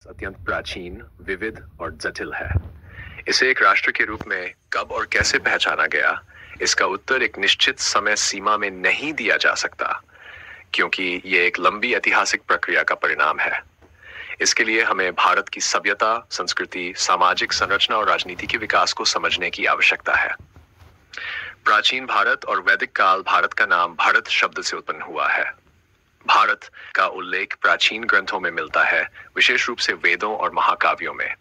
अत्यंत प्राचीन, विविध और जटिल है। इसे एक राष्ट्र के रूप में कब और कैसे पहचाना गया, इसका उत्तर एक निश्चित समय सीमा में नहीं दिया जा सकता, क्योंकि ये एक लंबी ऐतिहासिक प्रक्रिया का परिणाम है। इसके लिए हमें भारत की सभ्यता, संस्कृति, सामाजिक संरचना और राजनीति के विकास को समझने की आवश्यकता है। प्राचीन भारत और वैदिक काल भारत का नाम भारत शब्द से उत्पन्न हुआ है। भारत का उल्लेख प्राचीन ग्रंथों में मिलता है, विशेष रूप से वेदों और महाकाव्यों में।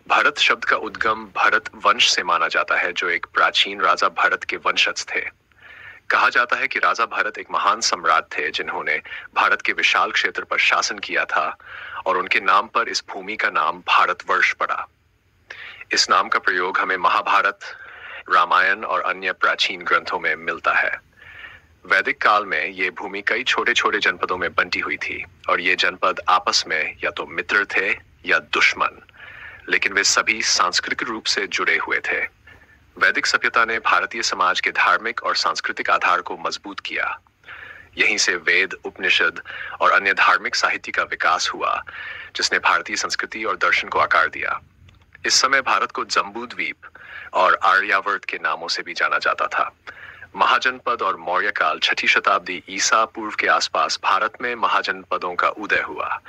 भरत शब्द का उद्गम भरत वंश से माना जाता है, जो एक प्राचीन राजा भरत के वंशज थे। कहा जाता है कि राजा भरत एक महान सम्राट थे, जिन्होंने भारत के विशाल क्षेत्र पर शासन किया था और उनके नाम पर इस भूमि का नाम भारतवर्ष पड़ा। इस नाम का प्रयोग हमें महाभारत, रामायण और अन्य प्राचीन ग्रंथों में मिलता है। वैदिक काल में ये भूमि कई छोटे छोटे जनपदों में बंटी हुई थी और ये जनपद आपस में या तो मित्र थे या दुश्मन, लेकिन वे सभी सांस्कृतिक रूप से जुड़े हुए थे। वैदिक सभ्यता ने भारतीय समाज के धार्मिक और सांस्कृतिक आधार को मजबूत किया। यहीं से वेद, उपनिषद और अन्य धार्मिक साहित्य का विकास हुआ, जिसने भारतीय संस्कृति और दर्शन को आकार दिया। इस समय भारत को जम्बूद्वीप और आर्यावर्त के नामों से भी जाना जाता था। महाजनपद और मौर्य काल 6ठी शताब्दी ईसा पूर्व के आसपास भारत में महाजनपदों का उदय हुआ।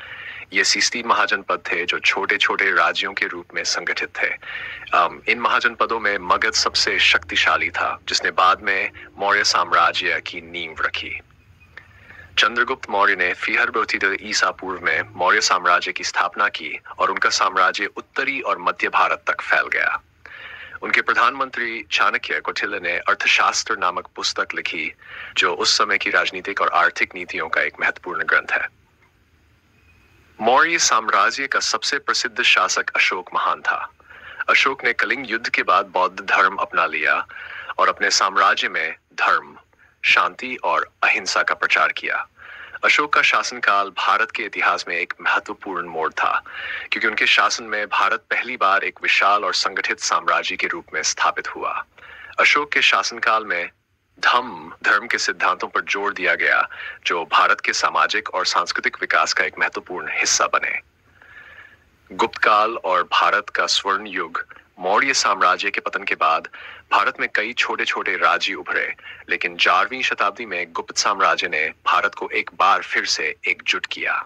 ये सीस्तीन महाजनपद थे, जो छोटे छोटे राज्यों के रूप में संगठित थे। इन महाजनपदों में मगध सबसे शक्तिशाली था, जिसने बाद में मौर्य साम्राज्य की नींव रखी। चंद्रगुप्त मौर्य ने 332 ईसा पूर्व में मौर्य साम्राज्य की स्थापना की और उनका साम्राज्य उत्तरी और मध्य भारत तक फैल गया। उनके प्रधानमंत्री चाणक्य कौटिल्य ने अर्थशास्त्र नामक पुस्तक लिखी, जो उस समय की राजनीतिक और आर्थिक नीतियों का एक महत्वपूर्ण ग्रंथ है। मौर्य साम्राज्य का सबसे प्रसिद्ध शासक अशोक महान था। अशोक ने कलिंग युद्ध के बाद बौद्ध धर्म अपना लिया और अपने साम्राज्य में धर्म, शांति और अहिंसा का प्रचार किया। अशोक का शासनकाल भारत के इतिहास में एक महत्वपूर्ण मोड़ था, क्योंकि उनके शासन में भारत पहली बार एक विशाल और संगठित साम्राज्य के रूप में स्थापित हुआ। अशोक के शासनकाल में धर्म के सिद्धांतों पर जोर दिया गया, जो भारत के सामाजिक और सांस्कृतिक विकास का एक महत्वपूर्ण हिस्सा बने। गुप्त काल और भारत का स्वर्ण युग। मौर्य साम्राज्य के पतन के बाद भारत में कई छोटे छोटे राज्य उभरे, लेकिन 4वीं शताब्दी में गुप्त साम्राज्य ने भारत को एक बार फिर से एकजुट किया।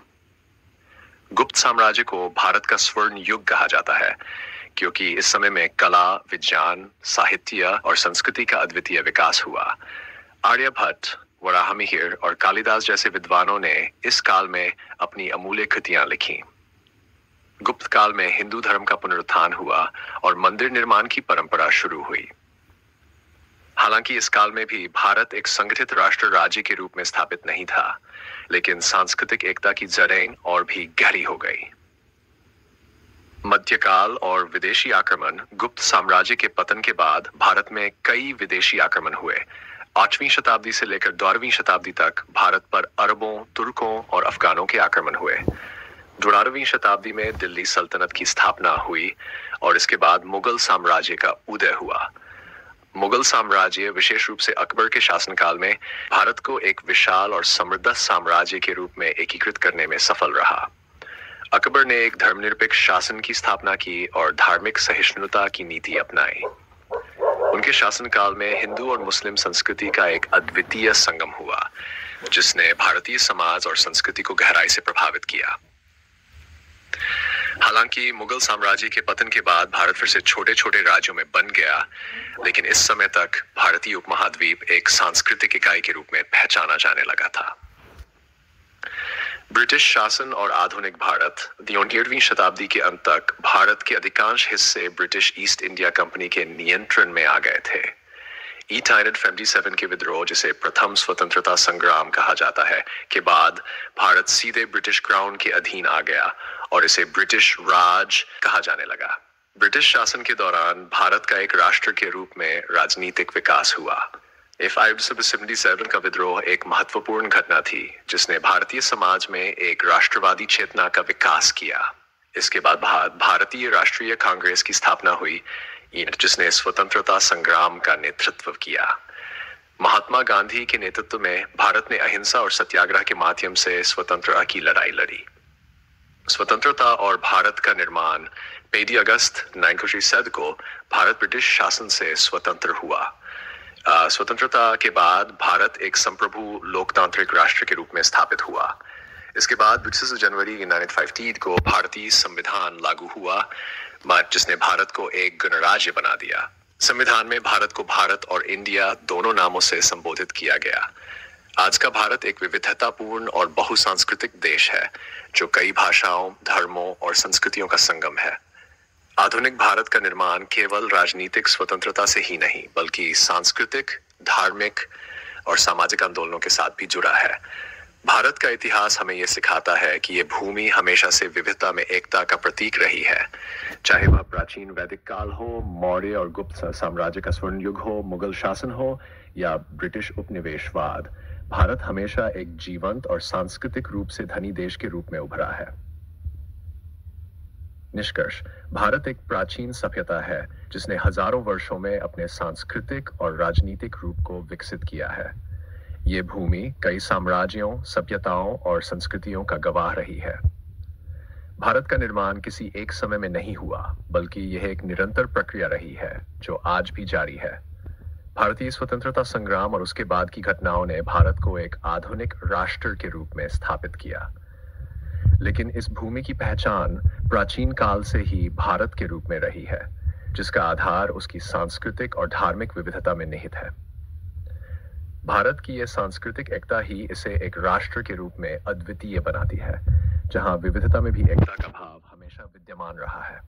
गुप्त साम्राज्य को भारत का स्वर्ण युग कहा जाता है, क्योंकि इस समय में कला, विज्ञान, साहित्य और संस्कृति का अद्वितीय विकास हुआ। आर्यभट्ट, वराहमिहिर और कालिदास जैसे विद्वानों ने इस काल में अपनी अमूल्य कृतियां लिखी। गुप्त काल में हिंदू धर्म का पुनरुत्थान हुआ और मंदिर निर्माण की परंपरा शुरू हुई। हालांकि इस काल में भी भारत एक संगठित राष्ट्र राज्य के रूप में स्थापित नहीं था, लेकिन सांस्कृतिक एकता की जड़ें और भी गहरी हो गई। मध्यकाल और विदेशी आक्रमण। गुप्त साम्राज्य के पतन के बाद भारत में कई विदेशी आक्रमण हुए। 8वीं शताब्दी से लेकर 12वीं शताब्दी तक भारत पर अरबों, तुर्कों और अफगानों के आक्रमण हुए। 12वीं शताब्दी में दिल्ली सल्तनत की स्थापना हुई और इसके बाद मुगल साम्राज्य का उदय हुआ। मुगल साम्राज्य, विशेष रूप से अकबर के शासनकाल में, भारत को एक विशाल और समृद्ध साम्राज्य के रूप में एकीकृत करने में सफल रहा। अकबर ने एक धर्मनिरपेक्ष शासन की स्थापना की और धार्मिक सहिष्णुता की नीति अपनाई। उनके शासनकाल में हिंदू और मुस्लिम संस्कृति का एक अद्वितीय संगम हुआ, जिसने भारतीय समाज और संस्कृति को गहराई से प्रभावित किया। हालांकि मुगल साम्राज्य के पतन के बाद भारत फिर से छोटे छोटे राज्यों में बन गया, लेकिन इस समय तक भारतीय उपमहाद्वीप एक सांस्कृतिक इकाई के रूप में पहचाना जाने लगा था। ब्रिटिश शासन और आधुनिक भारत। 18वीं शताब्दी के अंत तक भारत के अधिकांश हिस्से ब्रिटिश ईस्ट इंडिया कंपनी के नियंत्रण में आ गए थे। 1857 के विद्रोह, जिसे प्रथम स्वतंत्रता संग्राम कहा जाता है, के बाद भारत सीधे ब्रिटिश क्राउन के अधीन आ गया और इसे ब्रिटिश राज कहा जाने लगा। ब्रिटिश शासन के दौरान भारत का एक राष्ट्र के रूप में राजनीतिक विकास हुआ। 1877 का विद्रोह एक महत्वपूर्ण घटना थी, जिसने भारतीय समाज में एक राष्ट्रवादी चेतना का विकास किया। इसके बाद भारतीय राष्ट्रीय कांग्रेस की स्थापना हुई, जिसने स्वतंत्रता संग्राम का नेतृत्व किया। महात्मा गांधी के नेतृत्व में भारत ने अहिंसा और सत्याग्रह के माध्यम से स्वतंत्रता की लड़ाई लड़ी। स्वतंत्रता और भारत का निर्माण 1 अगस्त 1947 को भारत ब्रिटिश शासन से स्वतंत्र हुआ। स्वतंत्रता के बाद भारत एक संप्रभु लोकतांत्रिक राष्ट्र के रूप में स्थापित हुआ। इसके बाद 25 जनवरी 1958 को भारतीय संविधान लागू हुआ, जिसने भारत को एक गणराज्य बना दिया। संविधान में भारत को भारत और इंडिया दोनों नामों से संबोधित किया गया। आज का भारत एक विविधतापूर्ण और बहुसांस्कृतिक देश है, जो कई भाषाओं, धर्मों और संस्कृतियों का संगम है। आधुनिक भारत का निर्माण केवल राजनीतिक स्वतंत्रता से ही नहीं, बल्कि सांस्कृतिक, धार्मिक और सामाजिक आंदोलनों के साथ भी जुड़ा है। भारत का इतिहास हमें यह सिखाता है कि यह भूमि हमेशा से विविधता में एकता का प्रतीक रही है। चाहे वह प्राचीन वैदिक काल हो, मौर्य और गुप्त साम्राज्य का स्वर्ण युग हो, मुगल शासन हो या ब्रिटिश उपनिवेशवाद, भारत हमेशा एक जीवंत और सांस्कृतिक रूप से धनी देश के रूप में उभरा है। निष्कर्ष: भारत एक प्राचीन सभ्यता है जिसने हजारों वर्षों में अपने सांस्कृतिक और राजनीतिक रूप को विकसित किया है। ये भूमि कई साम्राज्यों, सभ्यताओं और संस्कृतियों का गवाह रही है। भारत का निर्माण किसी एक समय में नहीं हुआ, बल्कि यह एक निरंतर प्रक्रिया रही है जो आज भी जारी है। भारतीय स्वतंत्रता संग्राम और उसके बाद की घटनाओं ने भारत को एक आधुनिक राष्ट्र के रूप में स्थापित किया, लेकिन इस भूमि की पहचान प्राचीन काल से ही भारत के रूप में रही है, जिसका आधार उसकी सांस्कृतिक और धार्मिक विविधता में निहित है। भारत की यह सांस्कृतिक एकता ही इसे एक राष्ट्र के रूप में अद्वितीय बनाती है, जहां विविधता में भी एकता का भाव हमेशा विद्यमान रहा है।